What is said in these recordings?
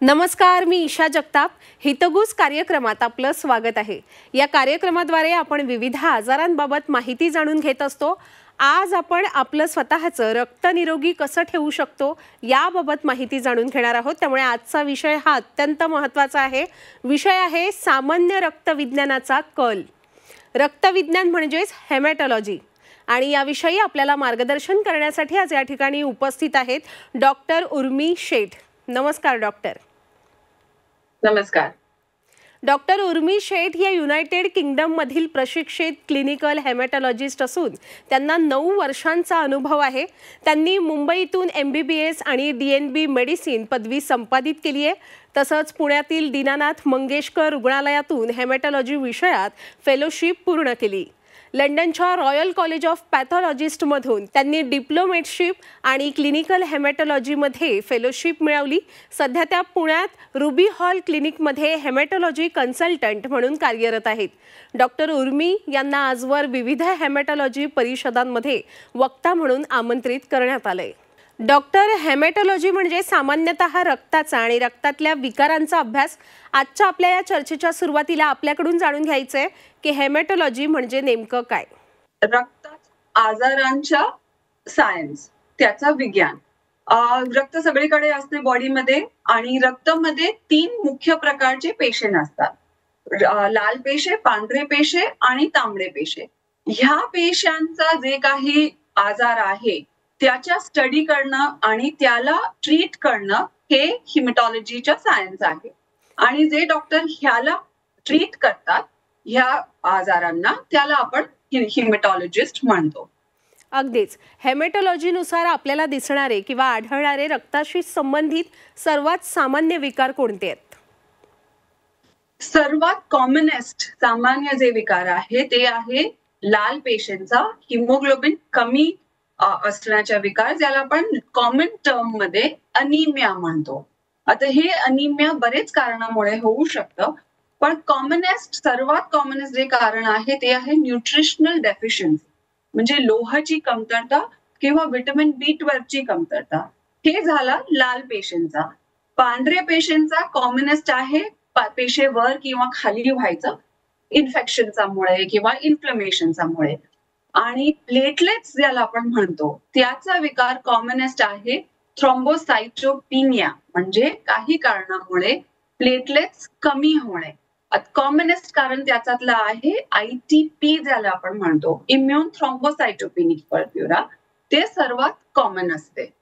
नमस्कार, मी ईशा जगताप. हितगुज कार्यक्रमात आपलं स्वागत आहे. या कार्यक्रमाद्वारे आपण विविध आजारांबाबत माहिती जाणून घेत असतो. आज आपण आपलं स्वतःचं रक्त निरोगी कसं ठेवू शकतो याबाबत माहिती जाणून घेणार आहोत. त्यामुळे आजचा विषय हा अत्यंत महत्त्वाचा आहे. विषय आहे सामान्य रक्तविज्ञानाचा कल. रक्तविज्ञान म्हणजेच हेमॅटॉलॉजी. आणि याविषयी आपल्याला मार्गदर्शन करण्यासाठी आज या ठिकाणी उपस्थित आहेत डॉक्टर उर्मी शेठ. नमस्कार डॉक्टर. नमस्कार. डॉक्टर उर्मी शेठ या युनायटेड किंगडम मधील प्रशिक्षित क्लिनिकल हेमॅटॉलॉजिस्ट असून त्यांना 9 वर्षांचा अनुभव आहे. त्यांनी मुंबईतून MBBS आणि DNB मेडिसिन पदवी संपादित केली आहे. तसंच पुण्यातील दीनानाथ मंगेशकर रुग्णालयातून हेमॅटॉलॉजी विषयात फेलोशिप पूर्ण केली. लंडनच्या रॉयल कॉलेज ऑफ पॅथॉलॉजिस्टमधून त्यांनी डिप्लोमेटशिप आणि क्लिनिकल हेमॅटॉलॉजीमध्ये फेलोशिप मिळवली. सध्या त्या पुण्यात रुबी हॉल क्लिनिकमध्ये हेमॅटॉलॉजी कन्सल्टंट म्हणून कार्यरत आहेत. डॉक्टर उर्मी यांना आजवर विविध हेमॅटॉलॉजी परिषदांमध्ये वक्ता म्हणून आमंत्रित करण्यात आले. डॉक्टर, हेमॅटॉलॉजी म्हणजे सामान्यतः रक्ताचा आणि रक्तातल्या विकारांचा अभ्यास. आजच्या आपल्या या चर्चेच्या सुरुवातीला आपल्याकडून जाणून घ्यायचंय की हेमॅटॉलॉजी म्हणजे नेमकं काय? आजारांच्या सायन्स, त्याचा विज्ञान. रक्त सगळीकडे असते बॉडीमध्ये आणि रक्तामध्ये 3 मुख्य प्रकारचे पेशी असतात. लाल पेशे, पांढरे पेशे आणि तांबडे पेशे. ह्या पेशांचा जे काही आजार आहे त्याच्या स्टडी करणं आणि त्याला ट्रीट करणं हे हिमॅटॉलॉजीच्या सायन्स आहे. आणि जे डॉक्टर ह्याला ट्रीट करतात ह्या आजारांना त्याला आपण हिमॅटॉलॉजिस्ट म्हणतो. अगदीच. हेमॅटॉलॉजीनुसार आपल्याला दिसणारे किंवा आढळणारे रक्ताशी संबंधित सर्वात सामान्य विकार कोणते आहेत? सर्वात कॉमनेस्ट सामान्य जे विकार आहे ते आहे लाल पेशींचा हिमोग्लोबिन कमी असण्याचा विकार, ज्याला आपण कॉमन टर्म मध्ये अनिमिया म्हणतो. आता हे अनिमिया बरेच कारणामुळे होऊ शकतं, पण सर्वात कॉमनेस्ट जे कारण आहे ते आहे न्यूट्रिशनल डेफिशियन्सी, म्हणजे लोहाची कमतरता किंवा व्हिटॅमिन B12 ची कमतरता. हे झाला लाल पेशींचा. पांढऱ्या पेशींचा कॉमनेस्ट आहे पेशेवर किंवा खाली व्हायचं इन्फेक्शनचा मुळे किंवा इन्फ्लमेशनचा मुळे. आणि प्लेटलेट्स ज्याला आपण म्हणतो त्याचा विकार कॉमनेस्ट आहे थ्रोम्बोसाइटोपिनिया, म्हणजे काही कारणामुळे प्लेटलेट्स कमी होणे. कॉमनेस्ट कारण त्याच्यातलं आहे ITP, ज्याला आपण म्हणतो इम्युन थ्रोम्बोसाइटोपिनिक पर्फ्युरा. ते सर्वात कॉमन असते.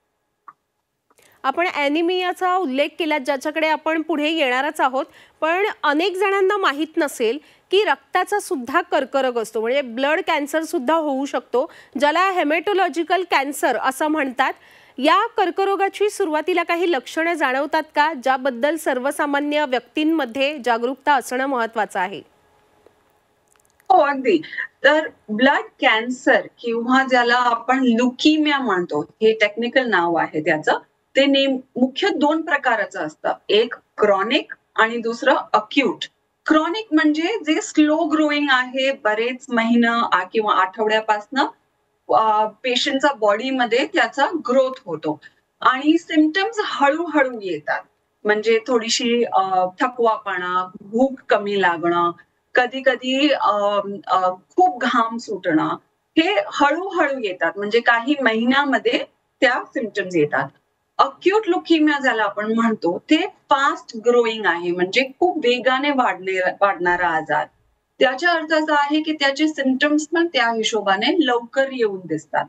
आपण ॲनिमियाचा उल्लेख केला, ज्याच्याकडे आपण पुढे येणारच आहोत. पण अनेक जणांना माहीत नसेल की रक्ताचा सुद्धा कर्करोग असतो, म्हणजे ब्लड कॅन्सर सुद्धा होऊ शकतो, ज्याला हेमॅटॉलॉजिकल कॅन्सर असं म्हणतात. या कर्करोगाची सुरुवातीला काही लक्षणे जाणवतात का, ज्याबद्दल सर्वसामान्य व्यक्तींमध्ये जागरूकता असणं महत्त्वाचं आहे? हो, अगदी. तर ब्लड कॅन्सर किंवा ज्याला आपण ल्युकेमिया म्हणतो, हे टेक्निकल नाव आहे त्याचं, ते मुख्य 2 प्रकारचं असतं. एक क्रॉनिक आणि दुसरं अक्यूट. क्रॉनिक म्हणजे जे स्लो ग्रोईंग आहे, बरेच महिना किंवा आठवड्यापासनं पेशंटचा बॉडीमध्ये त्याचा ग्रोथ होतो आणि सिम्पटम्स हळूहळू येतात. म्हणजे थोडीशी थकवापणा, भूक कमी लागणं, कधी कधी खूप घाम सुटणं, हे हळूहळू येतात. म्हणजे काही महिन्यामध्ये त्या सिम्पटम्स येतात. अक्यूट ल्युकेमिया ज्याला आपण म्हणतो ते फास्ट ग्रोईंग आहे, म्हणजे खूप वेगाने वाढणारा आजार. त्याचा अर्थ असा आहे की त्याचे सिम्पटम्स पण त्या हिशोबाने लवकर येऊन दिसतात.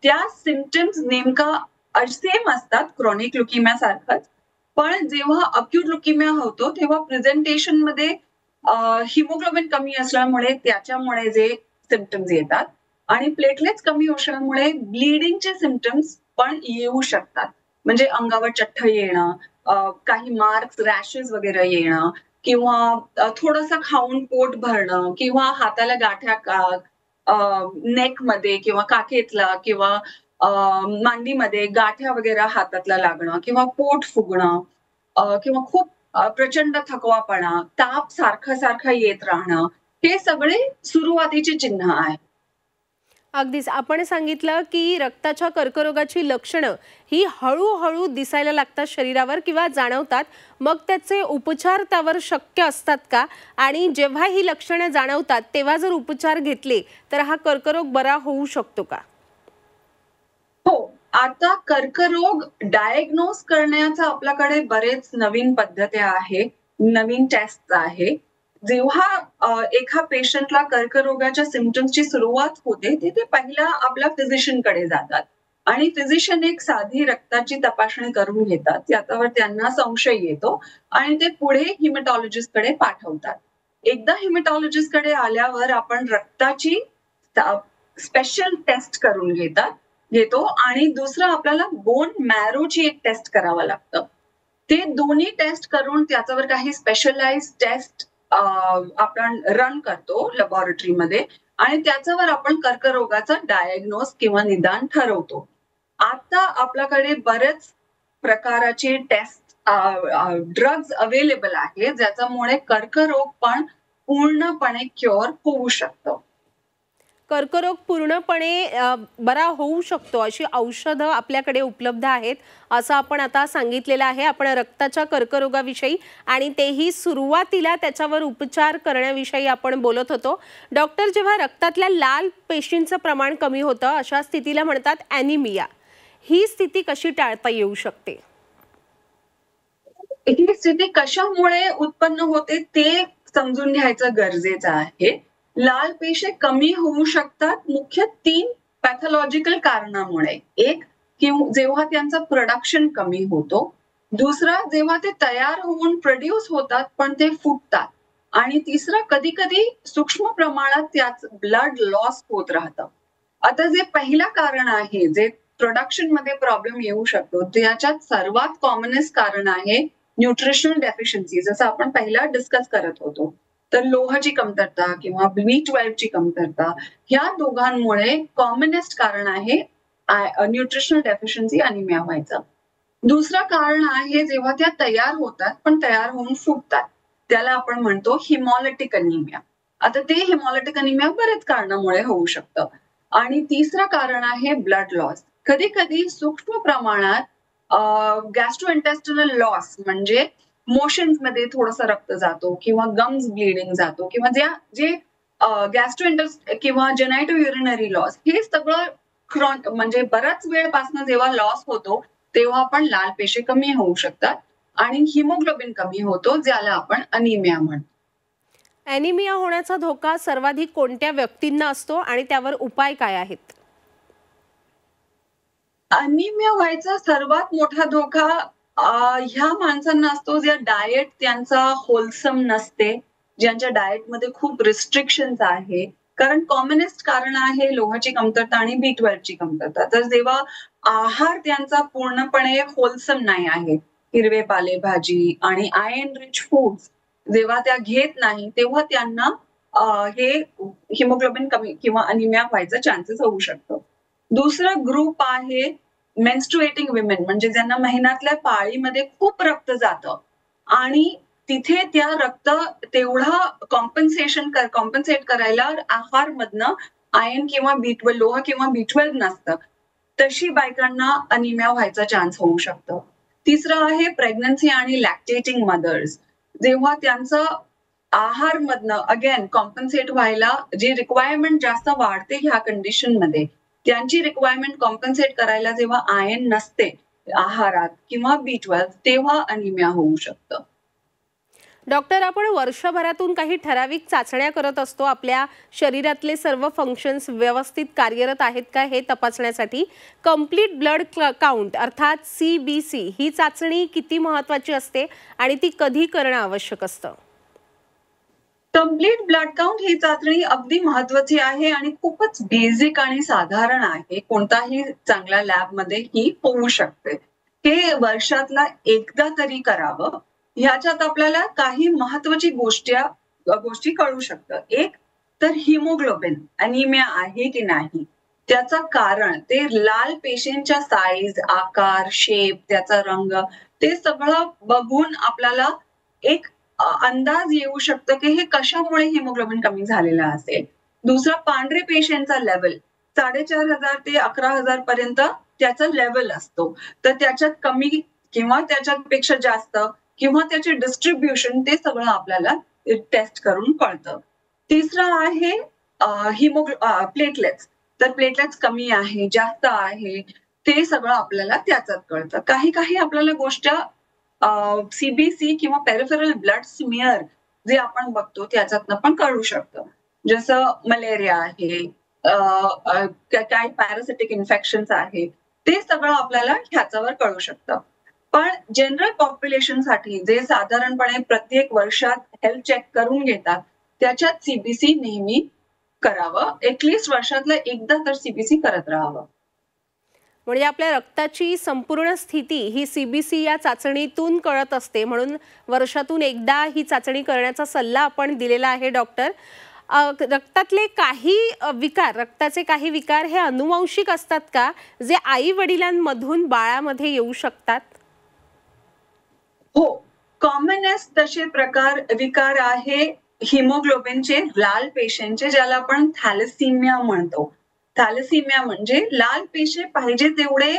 त्या सिम्पटम्स नेमका सेम असतात क्रॉनिक ल्युकेमिया सारखंच, पण जेव्हा अक्यूट ल्युकेमिया होतो तेव्हा प्रेझेंटेशन मध्ये हिमोग्लोबिन कमी असल्यामुळे त्याच्यामुळे जे सिम्पटम्स येतात आणि प्लेटलेट्स कमी असल्यामुळे ब्लीडिंगचे सिम्पटम्स पण येऊ शकतात. म्हणजे अंगावर चठ्ठ येणं, काही मार्क्स, रॅशेस वगैरे येणं, किंवा थोडंसं खाऊन पोट भरणं, किंवा हाताला गाठ्या नेक मध्ये किंवा काखेतला किंवा मांडीमध्ये गाठ्या वगैरे हातातला लागणं, किंवा पोट फुगणं, किंवा खूप प्रचंड थकवापणा, ताप सारखा येत राहणं, हे सगळे सुरुवातीचे चिन्ह आहे. अगदीच आपण सांगितलं की रक्ताच्या कर्करोगाची लक्षणं ही हळूहळू दिसायला लागतात शरीरावर किंवा जाणवतात. मग त्याचे उपचार त्यावर शक्य असतात का? आणि जेव्हा ही लक्षणं जाणवतात तेव्हा जर उपचार घेतले तर हा कर्करोग बरा होऊ शकतो का? हो. आता कर्करोग डायग्नोज करण्याचा आपल्याकडे बरेच नवीन पद्धती आहे, नवीन टेस्ट आहे. जेव्हा एका पेशंटला कर्करोगाच्या सिम्प्टम्सची सुरुवात होते, ते पहिला आपल्या फिजिशियनकडे जातात आणि फिजिशियन एक साधी रक्ताची तपासणी करून घेतात. त्याच्यावर त्यांना संशय येतो आणि ते पुढे हिमॅटॉलॉजिस्टकडे पाठवतात. एकदा हिमॅटॉलॉजिस्टकडे आल्यावर आपण रक्ताची स्पेशल टेस्ट करून घेतो आणि दुसरं आपल्याला बोन मॅरोची एक टेस्ट करावं लागतं. ते दोन्ही टेस्ट करून त्याच्यावर काही स्पेशलाइज्ड टेस्ट आपण रन करतो लॅबोरेटरीमध्ये आणि त्याच्यावर आपण कर्करोगाचा डायग्नोज किंवा निदान ठरवतो. आता आपल्याकडे बरेच प्रकारचे टेस्ट ड्रग्ज अवेलेबल आहे, ज्याच्यामुळे कर्करोग पण पूर्णपणे क्युअर होऊ शकतो. कर्करोग पूर्णपणे बरा होऊ शकतो अशी औषधं आपल्याकडे उपलब्ध आहेत असं आपण आता सांगितलेलं आहे. आपण रक्ताच्या कर्करोगाविषयी आणि तेही सुरुवातीला त्याच्यावर उपचार करण्याविषयी आपण बोलत होतो. डॉक्टर, जेव्हा रक्तातल्या लाल पेशींचं प्रमाण कमी होतं अशा स्थितीला म्हणतात ॲनिमिया. ही स्थिती कशी टाळता येऊ शकते? ही स्थिती कशामुळे उत्पन्न होते ते समजून घ्यायचं गरजेचं आहे. लाल पेशी कमी होऊ शकतात मुख्य 3 पॅथॉलॉजिकल कारणामुळे. एक, जेव्हा त्यांचं प्रोडक्शन कमी होतो. दुसरा, जेव्हा ते तयार होऊन प्रोड्यूस होतात पण ते फुटतात. आणि तिसरा, कधी-कधी सूक्ष्म प्रमाणात त्यात ब्लड लॉस होत राहतं. आता जे पहिलं कारण आहे, जे प्रोडक्शन मध्ये प्रॉब्लेम येऊ शकतो, त्याच्यात सर्वात कॉमनेस्ट कारण आहे न्यूट्रिशनल डेफिशियन्सी. जसं आपण पहिला डिस्कस करत होतो. तर लोहाची कमतरता किंवा B12 ची कमतरता, ह्या दोघांमुळे कॉमनेस्ट कारण आहे न्यूट्रिशनल डेफिशियन्सी अनिमिया व्हायचं. दुसरं कारण आहे जेव्हा त्या तयार होतात पण तयार होऊन फुटतात. त्याला आपण म्हणतो हिमॉलिटिक अनिमिया. आता ते हिमॉलिटिक अनिमिया बरेच कारणामुळे होऊ शकतं. आणि तिसरं कारण आहे ब्लड लॉस. कधी-कधी सूक्ष्म प्रमाणात गॅस्ट्रोइंटेस्टिनल लॉस म्हणजे मोशन्स मध्ये थोडंसं रक्त जातो किंवा गम्स ब्लिडिंग जातो किंवा जे किंवा जेनायटो युरिनरी लॉस, हे सगळं म्हणजे बराच वेळपासून जेव्हा लॉस होतो तेव्हा पण लाल पेशी कमी होऊ शकतात आणि हिमोग्लोबिन कमी होतो, ज्याला आपण अनिमिया म्हणतो. ॲनिमिया होण्याचा धोका सर्वाधिक कोणत्या व्यक्तींना असतो आणि त्यावर उपाय काय आहेत? अनिमिया व्हायचा सर्वात मोठा धोका ह्या माणसांना असतो ज्या डाएट त्यांचा होलसम नसते, ज्यांच्या डाएटमध्ये खूप रिस्ट्रिक्शन्स आहे. कारण कॉमनेस्ट कारण आहे लोहाची कमतरता आणि B12 ची कमतरता. तर जेव्हा आहार त्यांचा पूर्णपणे होलसम नाही आहे, हिरवे पालेभाजी आणि आयर्न रिच फूड्स जेव्हा त्या घेत नाही, तेव्हा त्यांना हे हिमोग्लोबिन कमी किंवा अनिमिया व्हायचा चान्सेस होऊ शकतो. दुसरा ग्रुप आहे मेन्स्ट्रुएटिंग विमेन, म्हणजे ज्यांना महिन्यातल्या पाळीमध्ये खूप रक्त जातं आणि तिथे त्या रक्त तेवढा कॉम्पन्सेट करायला आहारमधनं आयर्न किंवा B12 लोह किंवा B12 नसतं. तशी बायकांना अनिमिया व्हायचा चान्स होऊ शकतो. तिसरं आहे प्रेग्नन्सी आणि लॅक्टेटिंग मदर्स. जेव्हा त्यांचं आहारमधनं अगेन कॉम्पन्सेट व्हायला जी रिक्वायरमेंट जास्त वाढते ह्या कंडिशनमध्ये, त्यांची रिक्वायरमेंट कॉम्पन्सेट करायला जेव्हा आयर्न नसते आहारात किंवा B12, तेव्हा अनिमिया होऊ शकतं. डॉक्टर, आपण वर्षभरातून काही ठराविक चाचण्या करत असतो आपल्या शरीरातले सर्व फंक्शन्स व्यवस्थित कार्यरत आहेत का हे तपासण्यासाठी. कंप्लीट ब्लड काउंट अर्थात CBC ही चाचणी किती महत्त्वाची असते आणि ती कधी करणं आवश्यक असतं? कंप्लीट ब्लड काउंट ही चाचणी अगदी महत्वाची आहे आणि खूपच बेसिक आणि साधारण आहे. कोणताही चांगल्या लॅबमध्ये ही होऊ शकते. हे वर्षातला एकदा तरी करावं. ह्याच्यात आपल्याला काही महत्वाची गोष्टी कळू शकतात. एक तर हिमोग्लोबिन अनिमिया आहे की नाही, त्याचं कारण ते लाल पेशींच्या साईज, आकार, शेप, त्याचा रंग, ते सगळं बघून आपल्याला एक अंदाज येऊ शकतो की हे कशामुळे हिमोग्लोबिन कमी झालेला असेल. दुसरा, पांढरे पेशींचा लेवल 4,500 ते 11,000 पर्यंत त्याचा लेवल असतो. तर त्याच्यात कमी किंवा त्याच्यापेक्षा जास्त किंवा त्याचे डिस्ट्रीब्युशन ते सगळं आपल्याला टेस्ट करून कळतं. तिसरं आहे प्लेटलेट्स. तर प्लेटलेट्स कमी आहे, जास्त आहे, ते सगळं आपल्याला त्याच्यात कळतं. काही आपल्याला गोष्ट सीबीसी किंवा पेरिफेरल ब्लड स्मिअर जे आपण बघतो त्याच्यातनं पण कळू शकतं. जसं मलेरिया आहे, काही पॅरासिटिक इन्फेक्शन्स आहे, ते सगळं आपल्याला ह्याच्यावर कळू शकतं. पण जनरल पॉप्युलेशनसाठी जे साधारणपणे प्रत्येक वर्षात हेल्थ चेक करून घेतात, त्याच्यात सीबीसी नेहमी करावं. ऍटलीस्ट वर्षातलं एकदा तर सीबीसी करत राहावं. म्हणजे आपल्या रक्ताची संपूर्ण स्थिती ही सीबीसी या चाचणीतून कळत असते, म्हणून वर्षातून एकदा ही चाचणी करण्याचा सल्ला आपण दिलेला आहे डॉक्टर. रक्तातले काही विकार, रक्ताचे काही विकार हे अनुवांशिक असतात का, जे आई वडिलांमधून बाळामध्ये येऊ शकतात? हो, कॉमनेस्ट तसे विकार आहे हिमोग्लोबिनचे, लाल पेशींचे, ज्याला आपण थॅलेसिमिया म्हणतो. थॅलेसिमिया म्हणजे लाल पेशी पाहिजे तेवढे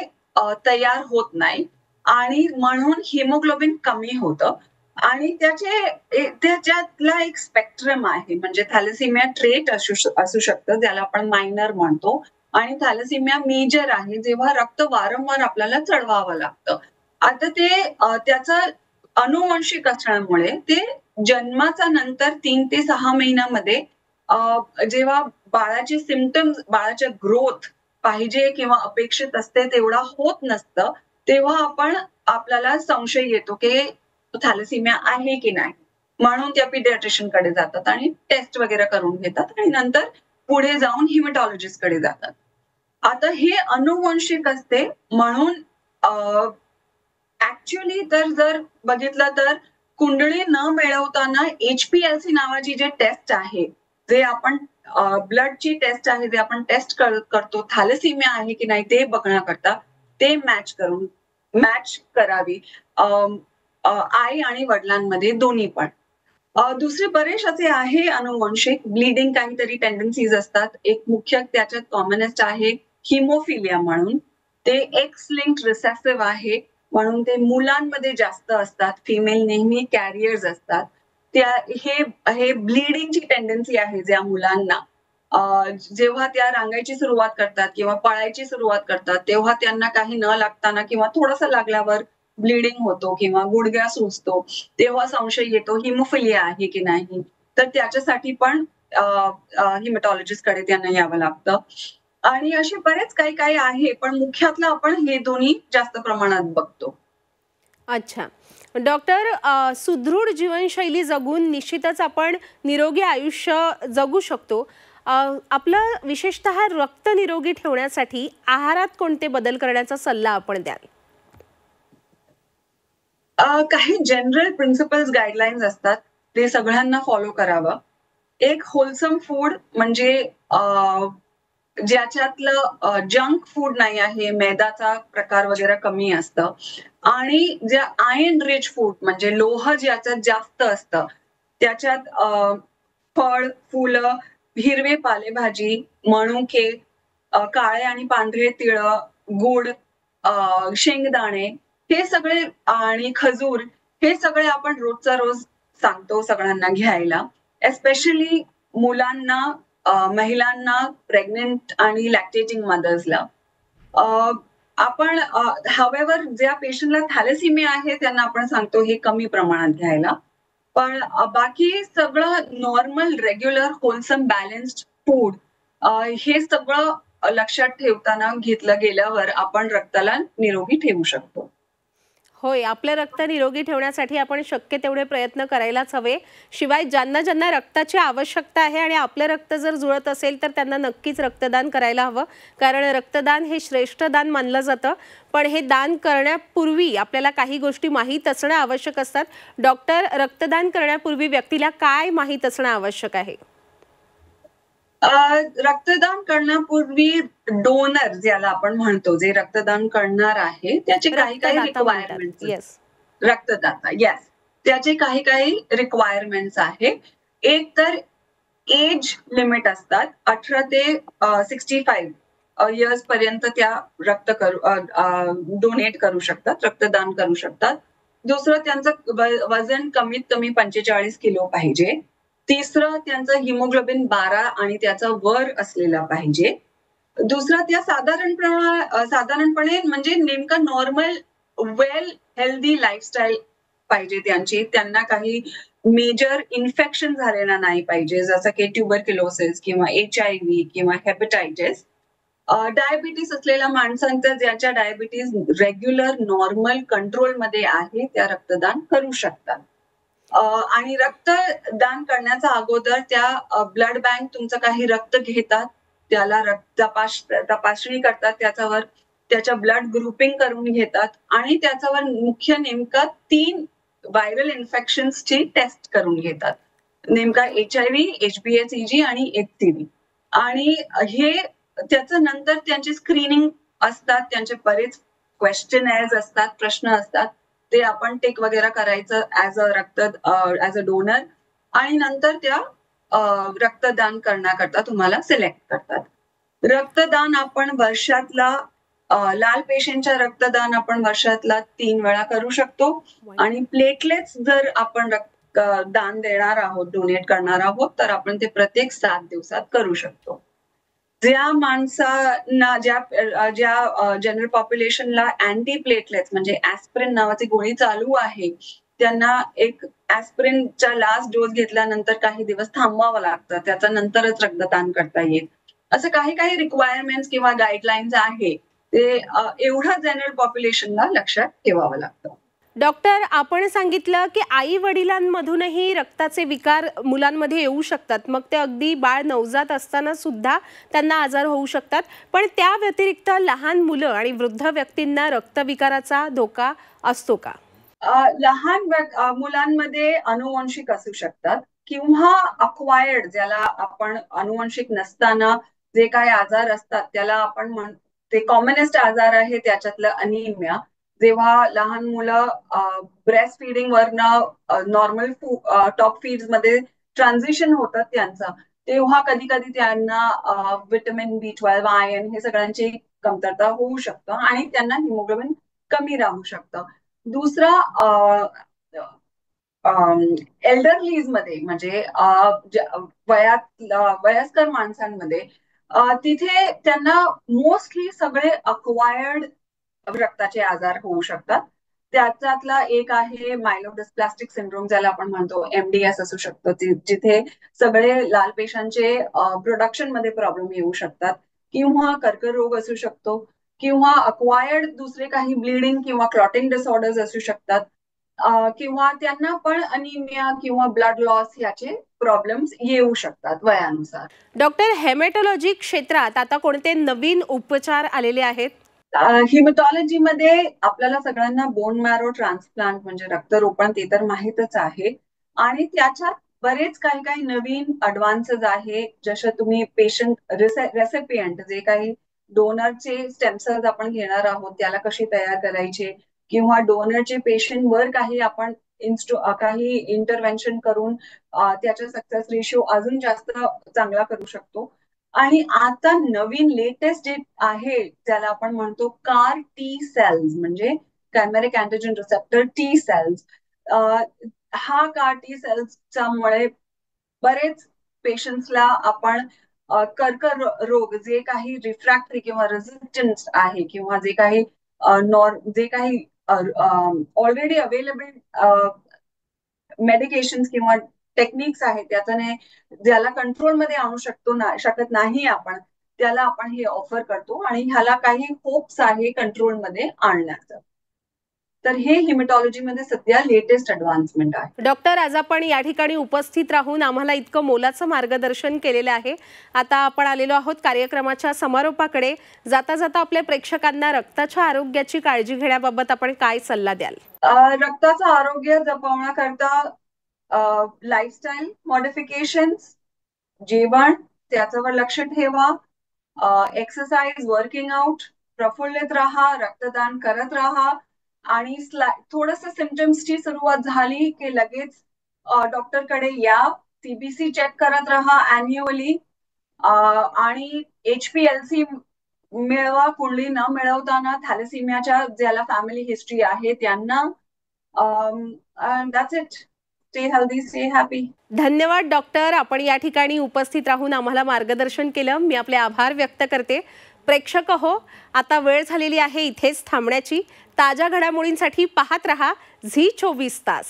तयार होत नाही आणि म्हणून हिमोग्लोबिन कमी होतं आणि त्याच्यातला एक स्पेक्ट्रम आहे. म्हणजे थॅलेसिमिया ट्रेट असू शकतं, ज्याला आपण मायनर म्हणतो, आणि थॅलेसिमिया मेजर आहे, जेव्हा रक्त वारंवार आपल्याला चढवावं लागतं. आता त्याचं अनुवांशिक असल्यामुळे ते जन्माच्या नंतर 3 ते 6 महिन्यामध्ये जेव्हा बाळाचे सिम्पटम्स, बाळाच्या ग्रोथ पाहिजे किंवा अपेक्षित असते तेवढा होत नसतं, तेव्हा आपल्याला संशय येतो की थॅलेसिमिया आहे की नाही. म्हणून त्या पिडियाट्रिशियन कडे जातात आणि टेस्ट वगैरे करून घेतात आणि नंतर पुढे जाऊन हिमॅटॉलॉजिस्ट कडे जातात. आता हे अनुवांशिक असते म्हणून ऍक्च्युअली तर जर बघितलं तर कुंडली न मिळवताना HPLC नावाची जे टेस्ट आहे, जे आपण ब्लडची टेस्ट आहे, जे आपण टेस्ट करतो थॅलेसिमिया आहे की नाही ते बघण्याकरता, ते मॅच करावी आई आणि वडिलांमध्ये दोन्ही पण. दुसरे बरेच असे आहे अनुवंशिक ब्लीडिंग काहीतरी टेंडन्सीज असतात. एक मुख्य त्याच्यात कॉमनेस्ट आहे हिमोफिलिया म्हणून. ते एक्स लिंक्ड रिसेसिव्ह आहे म्हणून ते मुलांमध्ये जास्त असतात. फिमेल नेहमी कॅरियर्स असतात. हे ब्लीडिंगची टेंडन्सी आहे ज्या मुलांना जेव्हा त्या रांगायची सुरुवात करतात किंवा पळायची सुरुवात करतात, तेव्हा त्यांना काही न लागताना किंवा थोडंसं लागल्यावर ब्लीडिंग होतो किंवा गुडघा सुजतो, तेव्हा संशय येतो हिमोफिलिया आहे की नाही. तर त्याच्यासाठी पण हिमॅटॉलॉजिस्ट कडे त्यांना यावं लागतं. आणि असे बरेच काही आहे, पण मुख्यातलं आपण हे दोन्ही जास्त प्रमाणात बघतो. अच्छा डॉक्टर, सुदृढ जीवनशैली जगून निश्चितच आपण निरोगी आयुष्य जगू शकतो. आपलं विशेषतः रक्त निरोगी ठेवण्यासाठी आहारात कोणते बदल करण्याचा सल्ला आपण द्याल? काही जनरल प्रिन्सिपल्स गाईडलाईन्स असतात, ते सगळ्यांना फॉलो करावं. एक होलसम फूड म्हणजे ज्याच्यातलं जंक फूड नाही आहे, मैदाचा प्रकार वगैरे कमी असतं आणि ज्या आयर्न रिच फूड म्हणजे लोह ज्याच्यात जास्त असतं, त्याच्यात फळ, फुलं, हिरवे पालेभाजी, मनुके, काळे आणि पांढरे तिळं, गुड, शेंगदाणे, हे सगळे आणि खजूर, हे सगळे आपण रोजचा रोज सांगतो सगळ्यांना घ्यायला. एस्पेशली मुलांना, महिलांना, प्रेग्नेंट आणि लॅक्टेटिंग मदर्सला. आपण हावेवर ज्या पेशंटला थॅलेसिमिया आहे त्यांना आपण सांगतो हे कमी प्रमाणात घ्यायला. पण बाकी सगळं normal, regular, wholesome, balanced food हे सगळं लक्षात ठेवताना घेतलं गेल्यावर आपण रक्ताला निरोगी ठेवू शकतो. होय, आपलं रक्त निरोगी ठेवण्यासाठी आपण शक्य तेवढे प्रयत्न करायलाच हवे. शिवाय ज्यांना ज्यांना रक्ताची आवश्यकता आहे आणि आपलं रक्त जर जुळत असेल तर त्यांना नक्कीच रक्तदान करायला हवं, कारण रक्तदान हे श्रेष्ठ दान मानलं जातं. पण हे दान करण्यापूर्वी आपल्याला काही गोष्टी माहीत असणं आवश्यक असतात. डॉक्टर, रक्तदान करण्यापूर्वी व्यक्तीला काय माहीत असणं आवश्यक आहे? रक्तदान करण्यापूर्वी डोनर ज्याला आपण म्हणतो, जे रक्तदान करणार आहे, त्याचे काही रिक्वायरमेंट्स. येस. रक्तदाता, येस, त्याचे काही रिक्वायरमेंट्स आहे. एक तर एज लिमिट असतात. 18 ते 65 इयर्स पर्यंत त्या डोनेट करू शकतात, रक्तदान करू शकतात. दुसरं, त्यांचं वजन कमीत कमी 45 किलो पाहिजे. तिसरं, त्यांचं हिमोग्लोबिन 12 आणि त्याचा वर असलेला पाहिजे. दुसरं, त्या साधारणपणे म्हणजे नेमकं नॉर्मल वेल हेल्दी लाईफस्टाईल पाहिजे त्यांची. त्यांना काही मेजर इन्फेक्शन झालेला नाही पाहिजे, जसं की ट्युबरक्युलोसिस किंवा HIV किंवा हेपटायटिस. डायबिटीस असलेल्या माणसांचं, ज्यांच्या डायबिटीस रेग्युलर नॉर्मल कंट्रोलमध्ये आहे, त्या रक्तदान करू शकतात. आणि रक्तदान करण्याच्या अगोदर त्या ब्लड बँक तुमचं काही रक्त घेतात, त्याला तपासणी करतात, त्याच्या ब्लड ग्रुपिंग करून घेतात आणि त्याच्यावर मुख्य नेमका 3 व्हायरल इन्फेक्शन्सची टेस्ट करून घेतात. नेमका HIV, HBsAg आणि HCV. आणि हे त्याचं नंतर त्यांची स्क्रीनिंग असतात, त्यांचे बरेच क्वेश्चनर्स असतात, प्रश्न असतात. ते आपण टिक वगैरे करायचं ऍज अ डोनर, आणि नंतर त्या रक्तदान करण्याकरता तुम्हाला सिलेक्ट करतात. रक्तदान आपण वर्षातला लाल पेशींच्या रक्तदान आपण वर्षातला 3 वेळा करू शकतो. आणि प्लेटलेट्स जर आपण दान देणार आहोत, डोनेट करणार आहोत, तर आपण ते प्रत्येक 7 दिवसात करू शकतो. ज्या माणसांना, ज्या जनरल पॉप्युलेशनला अँटी प्लेटलेट्स म्हणजे ऍस्पिरिन नावाची गोळी चालू आहे, त्यांना एक ऍस्पिरिनचा लास्ट डोस घेतल्यानंतर काही दिवस थांबवावं लागतं, त्याच्या नंतरच रक्तदान करता येईल. असं काही काही रिक्वायरमेंट्स किंवा गाईडलाईन्स आहे, ते एवढं जनरल पॉप्युलेशनला लक्षात ठेवावं लागतं. डॉक्टर, आपण सांगितलं की आई वडिलांमधूनही रक्ताचे विकार मुलांमध्ये येऊ शकतात, मग ते अगदी बाळ नवजात असताना सुद्धा त्यांना आजार होऊ शकतात. पण त्या व्यतिरिक्त लहान मुलं आणि वृद्ध व्यक्तींना रक्तविकाराचा धोका असतो का? लहान मुलांमध्ये अनुवंशिक असू शकतात किंवा अक्वायर्ड, ज्याला आपण अनुवंशिक नसताना जे काही आजार असतात त्याला आपण ते कॉमनेस्ट आजार आहे त्याच्यातलं अनिमिया. जेव्हा लहान मुलं ब्रेस्ट फीडिंग वरनं नॉर्मल टॉप फीड्स मध्ये ट्रान्झिशन होतं त्यांचं, तेव्हा कधी कधी त्यांना व्हिटॅमिन B12, आयर्न हे सगळ्यांची कमतरता होऊ शकतं आणि त्यांना हिमोग्लोबिन कमी राहू शकतं. दुसरा, एल्डरलीज मध्ये म्हणजे वयस्कर माणसांमध्ये, तिथे त्यांना मोस्टली सगळे अक्वायर्ड रक्ताचे आजार होऊ शकतात. त्याच्यातला एक आहे मायलोडिस्प्लास्टिक सिंड्रोम, ज्याला आपण म्हणतो MDS असू शकतं, जिथे सगळे लाल पेशांचे प्रोडक्शन मध्ये प्रॉब्लेम येऊ शकतात. किंवा कर्करोग असू शकतो, किंवा अक्वायर्ड दुसरे काही ब्लिडिंग किंवा क्लॉटिंग डिसऑर्डर्स असू शकतात. किंवा त्यांना पण अनिमिया किंवा ब्लड लॉस याचे प्रॉब्लेम्स येऊ शकतात वयानुसार. डॉक्टर, हेमॅटॉलॉजी क्षेत्रात आता कोणते नवीन उपचार आलेले आहेत? हिमॅटॉलॉजीमध्ये आपल्याला सगळ्यांना बोन मॅरो ट्रान्सप्लांट म्हणजे रक्तरोपण ते तर माहीतच आहे, आणि त्याच्यात बरेच काही काही नवीन अडव्हान्सेस आहे. जसं तुम्ही पेशंट रेसिपियंट, जे काही डोनरचे स्टेम सेल्स आपण घेणार आहोत, त्याला कशी तयार करायचे, किंवा डोनरचे पेशंट वर काही आपण काही इंटरव्हेन्शन करून त्याचा सक्सेस रेशिओ अजून जास्त चांगला करू शकतो. आणि आता नवीन लेटेस्ट जे आहे त्याला आपण म्हणतो कार टी सेल्स, म्हणजे कॅमेरिक अँटिजन रिसेप्टर टी सेल्स. हा कार टी सेल्सच्या मुळे बरेच पेशंट्सला आपण कर्करोग, जे काही रिफ्रॅक्टरी किंवा रेझिस्टन्स आहे, किंवा जे काही ऑलरेडी अवेलेबल मेडिकेशन किंवा टेक्निक्स आहेत, त्याच्याने ज्याला कंट्रोलमध्ये आणू शकत नाही आपण, त्याला आपण हे ऑफर करतो, आणि ह्याला काही होप्स आहे कंट्रोलमध्ये आणण्याचं. तर हे हिमॅटॉलॉजीमध्ये सध्या लेटेस्ट ऍडव्हान्समेंट आहे. डॉक्टर, आज आपण या ठिकाणी उपस्थित राहून आम्हाला इतकं मोलाचं मार्गदर्शन केलेलं आहे. आता आपण आलेलो आहोत कार्यक्रमाच्या समारोपाकडे. जाता जाता आपल्या प्रेक्षकांना रक्ताच्या आरोग्याची काळजी घेण्याबाबत आपण काय सल्ला द्याल? रक्ताचं आरोग्य जपवण्याकरता लाईफस्टाईल मॉडिफिकेशन्स, जेवण त्याच्यावर लक्ष ठेवा, एक्सरसाइज, वर्किंग आउट, प्रफुल्लित राहा, रक्तदान करत राहा, आणि थोडस सिम्पटम्सची सुरुवात झाली की लगेच डॉक्टरकडे या. सीबीसी चेक करत राहा अॅन्युअली, आणि HPLC मिळवा. कुंडली न मिळवताना थॅलेसिमियाच्या ज्याला फॅमिली हिस्ट्री आहे त्यांना. That's it. Stay healthy, stay happy. धन्यवाद डॉक्टर, आपण या ठिकाणी उपस्थित राहून आम्हाला मार्गदर्शन केलं. मी आपले आभार व्यक्त करते. प्रेक्षक हो, आता वेळ झालेली आहे इथेच थांबण्याची. ताज्या घडामोडींसाठी पाहत रहा झी 24 तास.